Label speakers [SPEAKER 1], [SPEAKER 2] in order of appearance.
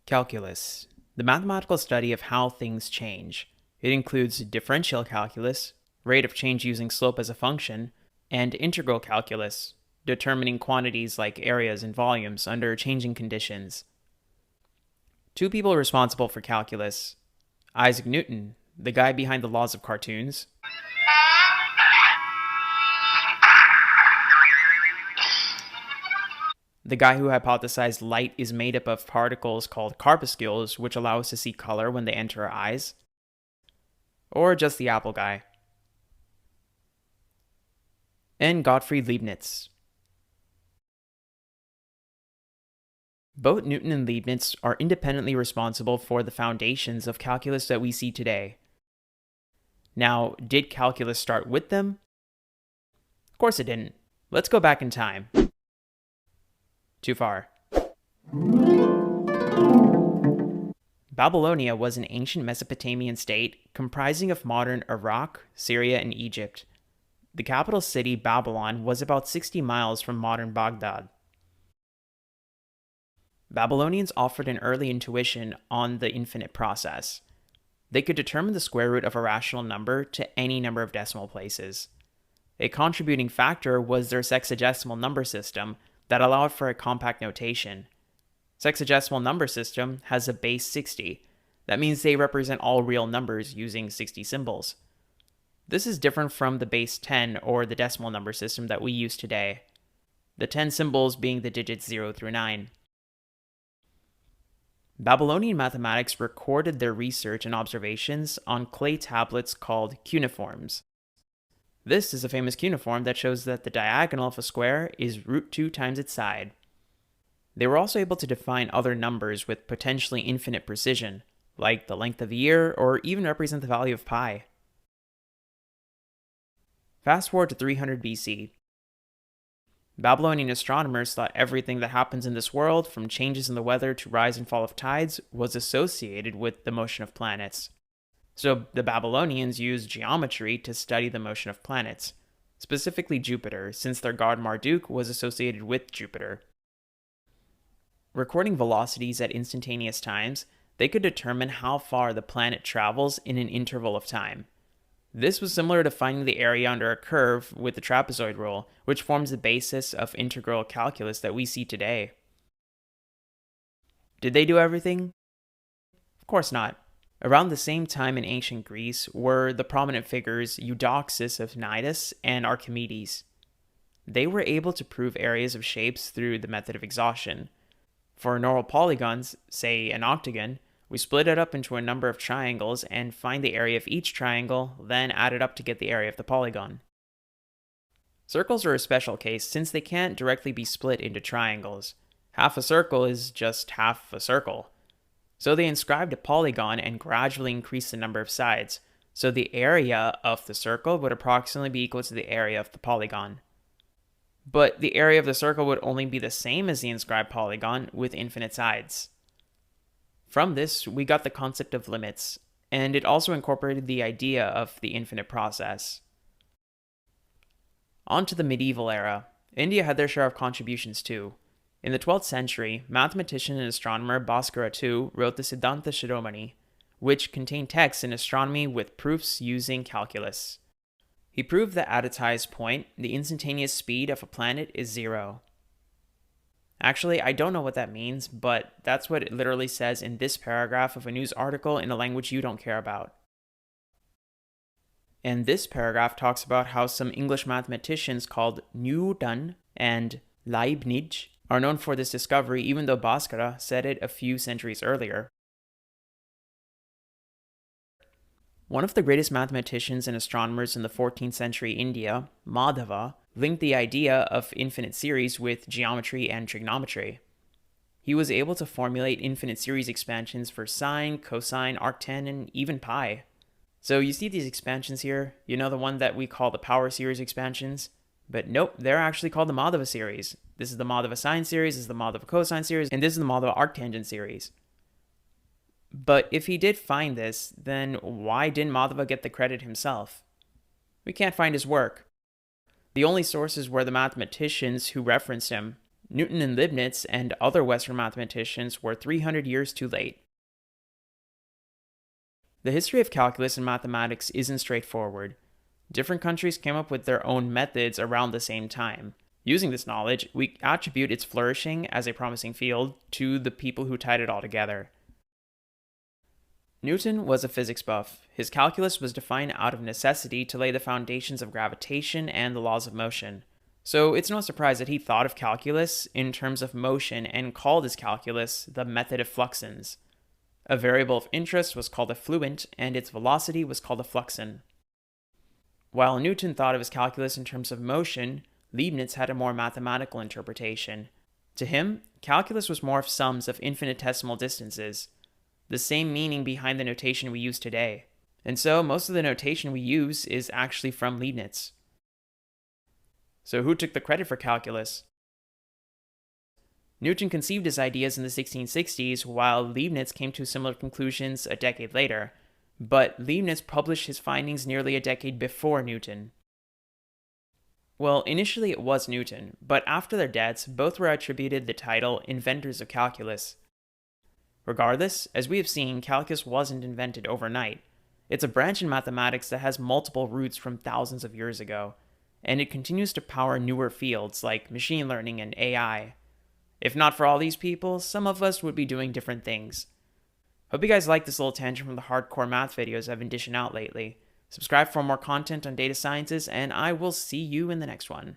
[SPEAKER 1] Calculus, the mathematical study of how things change. It includes differential calculus, rate of change using slope as a function, and integral calculus, determining quantities like areas and volumes under changing conditions. Two people responsible for calculus: Isaac Newton, the guy behind the laws of cartoons, the guy who hypothesized light is made up of particles called corpuscles, which allow us to see color when they enter our eyes, or just the Apple guy, and Gottfried Leibniz. Both Newton and Leibniz are independently responsible for the foundations of calculus that we see today. Now, did calculus start with them? Of course it didn't. Let's go back in time. Too far. Babylonia was an ancient Mesopotamian state comprising of modern Iraq, Syria, and Egypt. The capital city, Babylon, was about 60 miles from modern Baghdad. Babylonians offered an early intuition on the infinite process. They could determine the square root of a rational number to any number of decimal places. A contributing factor was their sexagesimal number system that allowed for a compact notation. Sexagesimal number system has a base 60. That means they represent all real numbers using 60 symbols. This is different from the base 10 or the decimal number system that we use today, the 10 symbols being the digits 0 through 9. Babylonian mathematics recorded their research and observations on clay tablets called cuneiforms. This is a famous cuneiform that shows that the diagonal of a square is root 2 times its side. They were also able to define other numbers with potentially infinite precision, like the length of a year or even represent the value of pi. Fast forward to 300 BC. Babylonian astronomers thought everything that happens in this world, from changes in the weather to rise and fall of tides, was associated with the motion of planets. So the Babylonians used geometry to study the motion of planets, specifically Jupiter, since their god Marduk was associated with Jupiter. Recording velocities at instantaneous times, they could determine how far the planet travels in an interval of time. This was similar to finding the area under a curve with the trapezoid rule, which forms the basis of integral calculus that we see today. Did they do everything? Of course not. Around the same time in ancient Greece were the prominent figures Eudoxus of Cnidus and Archimedes. They were able to prove areas of shapes through the method of exhaustion. For normal polygons, say an octagon, we split it up into a number of triangles and find the area of each triangle, then add it up to get the area of the polygon. Circles are a special case since they can't directly be split into triangles. Half a circle is just half a circle. So they inscribed a polygon and gradually increased the number of sides, so the area of the circle would approximately be equal to the area of the polygon. But the area of the circle would only be the same as the inscribed polygon with infinite sides. From this, we got the concept of limits, and it also incorporated the idea of the infinite process. On to the medieval era. India had their share of contributions too. In the 12th century, mathematician and astronomer Bhaskara II wrote the Siddhanta Shiromani, which contained texts in astronomy with proofs using calculus. He proved that at its highest point, the instantaneous speed of a planet is 0. Actually, I don't know what that means, but that's what it literally says in this paragraph of a news article in a language you don't care about. And this paragraph talks about how some English mathematicians called Newton and Leibniz are known for this discovery, even though Bhaskara said it a few centuries earlier. One of the greatest mathematicians and astronomers in the 14th century India, Madhava, linked the idea of infinite series with geometry and trigonometry. He was able to formulate infinite series expansions for sine, cosine, arctan, and even pi. So you see these expansions here, you know, the one that we call the power series expansions? But nope, they're actually called the Madhava series. This is the Madhava sine series, this is the Madhava cosine series, and this is the Madhava arctangent series. But if he did find this, then why didn't Madhava get the credit himself? We can't find his work. The only sources were the mathematicians who referenced him, Newton and Leibniz and other Western mathematicians were 300 years too late. The history of calculus and mathematics isn't straightforward. Different countries came up with their own methods around the same time. Using this knowledge, we attribute its flourishing as a promising field to the people who tied it all together. Newton was a physics buff. His calculus was defined out of necessity to lay the foundations of gravitation and the laws of motion. So it's no surprise that he thought of calculus in terms of motion and called his calculus the method of fluxions. A variable of interest was called a fluent, and its velocity was called a fluxion. While Newton thought of his calculus in terms of motion, Leibniz had a more mathematical interpretation. To him, calculus was more of sums of infinitesimal distances, the same meaning behind the notation we use today. And so most of the notation we use is actually from Leibniz. So who took the credit for calculus? Newton conceived his ideas in the 1660s, while Leibniz came to similar conclusions a decade later, but Leibniz published his findings nearly a decade before Newton. Well, initially it was Newton, but after their deaths, both were attributed the title inventors of calculus. Regardless, as we have seen, calculus wasn't invented overnight. It's a branch in mathematics that has multiple roots from thousands of years ago, and it continues to power newer fields like machine learning and AI. If not for all these people, some of us would be doing different things. Hope you guys like this little tangent from the hardcore math videos I've been dishing out lately. Subscribe for more content on data sciences, and I will see you in the next one.